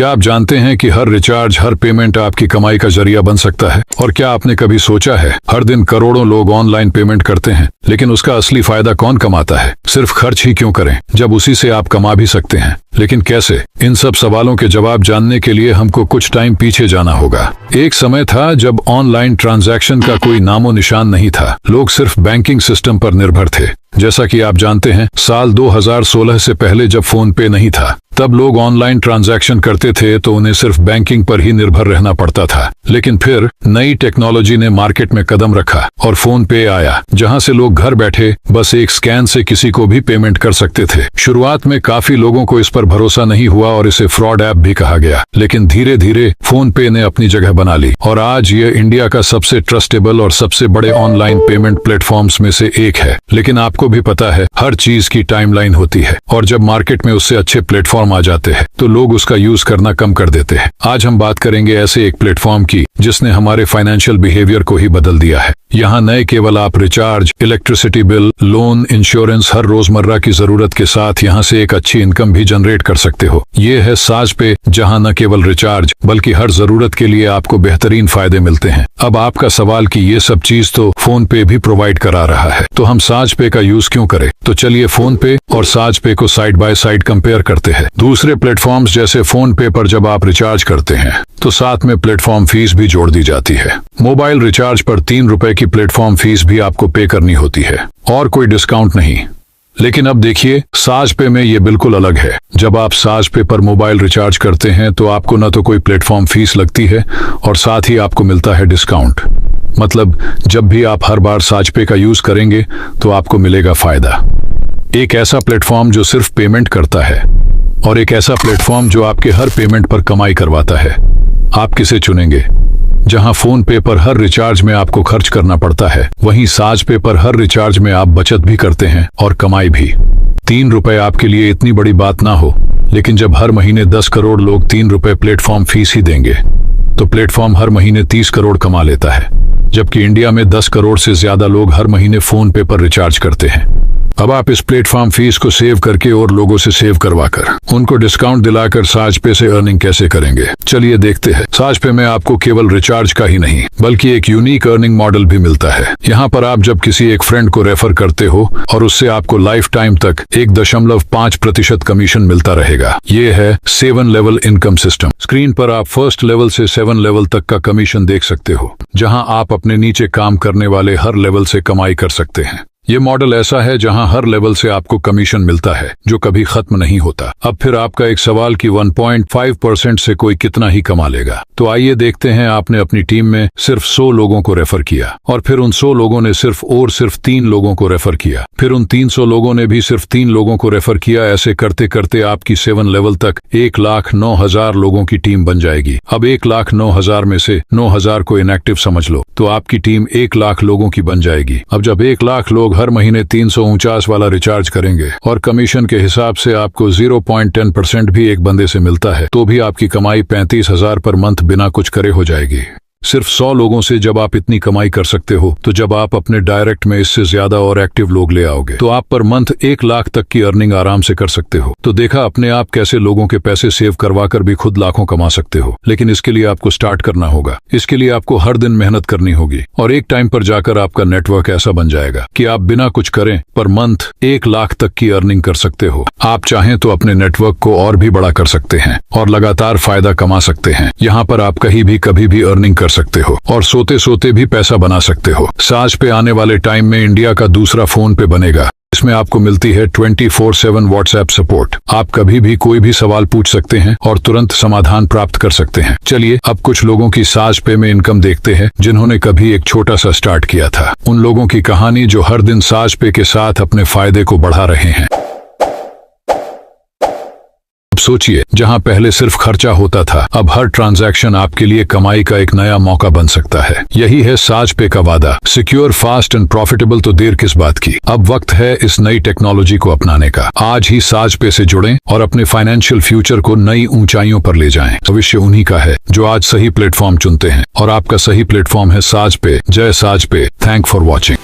क्या आप जानते हैं कि हर रिचार्ज, हर पेमेंट आपकी कमाई का जरिया बन सकता है? और क्या आपने कभी सोचा है, हर दिन करोड़ों लोग ऑनलाइन पेमेंट करते हैं, लेकिन उसका असली फायदा कौन कमाता है? सिर्फ खर्च ही क्यों करें जब उसी से आप कमा भी सकते हैं? लेकिन कैसे? इन सब सवालों के जवाब जानने के लिए हमको कुछ टाइम पीछे जाना होगा। एक समय था जब ऑनलाइन ट्रांजैक्शन का कोई नामो निशान नहीं था। लोग सिर्फ बैंकिंग सिस्टम पर निर्भर थे। जैसा कि आप जानते हैं, साल 2016 से पहले जब फोन पे नहीं था, तब लोग ऑनलाइन ट्रांजैक्शन करते थे तो उन्हें सिर्फ बैंकिंग पर ही निर्भर रहना पड़ता था। लेकिन फिर नई टेक्नोलॉजी ने मार्केट में कदम रखा और फोन पे आया, जहां से लोग घर बैठे बस एक स्कैन से किसी को भी पेमेंट कर सकते थे। शुरुआत में काफी लोगों को इस पर भरोसा नहीं हुआ और इसे फ्रॉड ऐप भी कहा गया, लेकिन धीरे धीरे फोन पे ने अपनी जगह बना ली और आज ये इंडिया का सबसे ट्रस्टेबल और सबसे बड़े ऑनलाइन पेमेंट प्लेटफॉर्म्स में से एक है। लेकिन आपको भी पता है, हर चीज की टाइमलाइन होती है और जब मार्केट में उससे अच्छे प्लेटफॉर्म आ जाते हैं तो लोग उसका यूज करना कम कर देते हैं। आज हम बात करेंगे ऐसे एक प्लेटफॉर्म की जिसने हमारे फाइनेंशियल बिहेवियर को ही बदल दिया है। यहाँ न केवल आप recharge, electricity bill, loan, insurance, हर रोजमर्रा की जरूरत के साथ यहाँ से एक अच्छी इनकम भी जनरेट कर सकते हो। ये है साज पे, जहाँ न केवल रिचार्ज बल्कि हर जरूरत के लिए आपको बेहतरीन फायदे मिलते हैं। अब आपका सवाल कि ये सब चीज तो फोन पे भी प्रोवाइड करा रहा है, तो हम साज पे का यूज क्यों करें? तो चलिए फोन पे और साज पे को साइड बाय साइड कंपेयर करते हैं। दूसरे प्लेटफॉर्म्स जैसे फोन पे पर जब आप रिचार्ज करते हैं तो साथ में प्लेटफॉर्म फीस भी जोड़ दी जाती है। मोबाइल रिचार्ज पर 3 रुपए की प्लेटफॉर्म फीस भी आपको पे करनी होती है और कोई डिस्काउंट नहीं। लेकिन अब देखिए, साज पे में ये बिल्कुल अलग है। जब आप साज पे पर मोबाइल रिचार्ज करते हैं तो आपको न तो कोई प्लेटफॉर्म फीस लगती है और साथ ही आपको मिलता है डिस्काउंट। मतलब जब भी आप हर बार साज पे का यूज करेंगे तो आपको मिलेगा फायदा। एक ऐसा प्लेटफॉर्म जो सिर्फ पेमेंट करता है और एक ऐसा प्लेटफॉर्म जो आपके हर पेमेंट पर कमाई करवाता है। आप किसे चुनेंगे? जहां फोन पे पर हर रिचार्ज में आपको खर्च करना पड़ता है, वहीं साज पे पर हर रिचार्ज में आप बचत भी करते हैं और कमाई भी। 3 रुपए आपके लिए इतनी बड़ी बात ना हो, लेकिन जब हर महीने 10 करोड़ लोग 3 रुपए प्लेटफॉर्म फीस ही देंगे तो प्लेटफॉर्म हर महीने 30 करोड़ कमा लेता है, जबकि इंडिया में 10 करोड़ से ज्यादा लोग हर महीने फोन पे पर रिचार्ज करते हैं। अब आप इस प्लेटफॉर्म फीस को सेव करके और लोगों से सेव करवाकर उनको डिस्काउंट दिलाकर साज पे से अर्निंग कैसे करेंगे? चलिए देखते हैं। साज पे में आपको केवल रिचार्ज का ही नहीं बल्कि एक यूनिक अर्निंग मॉडल भी मिलता है। यहाँ पर आप जब किसी एक फ्रेंड को रेफर करते हो और उससे आपको लाइफ टाइम तक 1.5% कमीशन मिलता रहेगा। ये है 7 लेवल इनकम सिस्टम। स्क्रीन पर आप फर्स्ट लेवल से 7 लेवल तक का कमीशन देख सकते हो, जहाँ आप अपने नीचे काम करने वाले हर लेवल से कमाई कर सकते हैं। ये मॉडल ऐसा है जहां हर लेवल से आपको कमीशन मिलता है जो कभी खत्म नहीं होता। अब फिर आपका एक सवाल कि 1.5% से कोई कितना ही कमा लेगा? तो आइए देखते हैं। आपने अपनी टीम में सिर्फ 100 लोगों को रेफर किया और फिर उन 100 लोगों ने सिर्फ 3 लोगों को रेफर किया, फिर उन 300 लोगों ने भी सिर्फ 3 लोगों को रेफर किया। ऐसे करते करते आपकी 7 लेवल तक 1,09,000 लोगों की टीम बन जाएगी। अब 1,09,000 में से 9,000 को इनएक्टिव समझ लो, तो आपकी टीम 1,00,000 लोगों की बन जाएगी। अब जब 1,00,000 लोग हर महीने 349 वाला रिचार्ज करेंगे और कमीशन के हिसाब से आपको 0.10% भी एक बंदे से मिलता है, तो भी आपकी कमाई 35,000 पर मंथ बिना कुछ करे हो जाएगी। सिर्फ 100 लोगों से जब आप इतनी कमाई कर सकते हो, तो जब आप अपने डायरेक्ट में इससे ज्यादा और एक्टिव लोग ले आओगे तो आप पर मंथ 1,00,000 तक की अर्निंग आराम से कर सकते हो। तो देखा अपने आप कैसे लोगों के पैसे सेव करवाकर भी खुद लाखों कमा सकते हो। लेकिन इसके लिए आपको स्टार्ट करना होगा। इसके लिए आपको हर दिन मेहनत करनी होगी और एक टाइम पर जाकर आपका नेटवर्क ऐसा बन जाएगा कि आप बिना कुछ करें पर मंथ 1,00,000 तक की अर्निंग कर सकते हो। आप चाहें तो अपने नेटवर्क को और भी बड़ा कर सकते हैं और लगातार फायदा कमा सकते हैं। यहाँ पर आप कहीं भी कभी भी अर्निंग कर सकते हो और सोते सोते भी पैसा बना सकते हो। साज पे आने वाले टाइम में इंडिया का दूसरा फोन पे बनेगा। इसमें आपको मिलती है 24/7 व्हाट्सएप सपोर्ट। आप कभी भी कोई भी सवाल पूछ सकते हैं और तुरंत समाधान प्राप्त कर सकते हैं। चलिए अब कुछ लोगों की साज पे में इनकम देखते हैं जिन्होंने कभी एक छोटा सा स्टार्ट किया था। उन लोगों की कहानी जो हर दिन साज पे के साथ अपने फायदे को बढ़ा रहे हैं। अब सोचिए, जहां पहले सिर्फ खर्चा होता था, अब हर ट्रांजैक्शन आपके लिए कमाई का एक नया मौका बन सकता है। यही है साज पे का वादा, सिक्योर, फास्ट एंड प्रॉफिटेबल। तो देर किस बात की, अब वक्त है इस नई टेक्नोलॉजी को अपनाने का। आज ही साज पे से जुड़ें और अपने फाइनेंशियल फ्यूचर को नई ऊंचाइयों पर ले जाएं। भविष्य उन्हीं का है जो आज सही प्लेटफॉर्म चुनते हैं और आपका सही प्लेटफॉर्म है साज पे। जय साज पे। Thank for watching.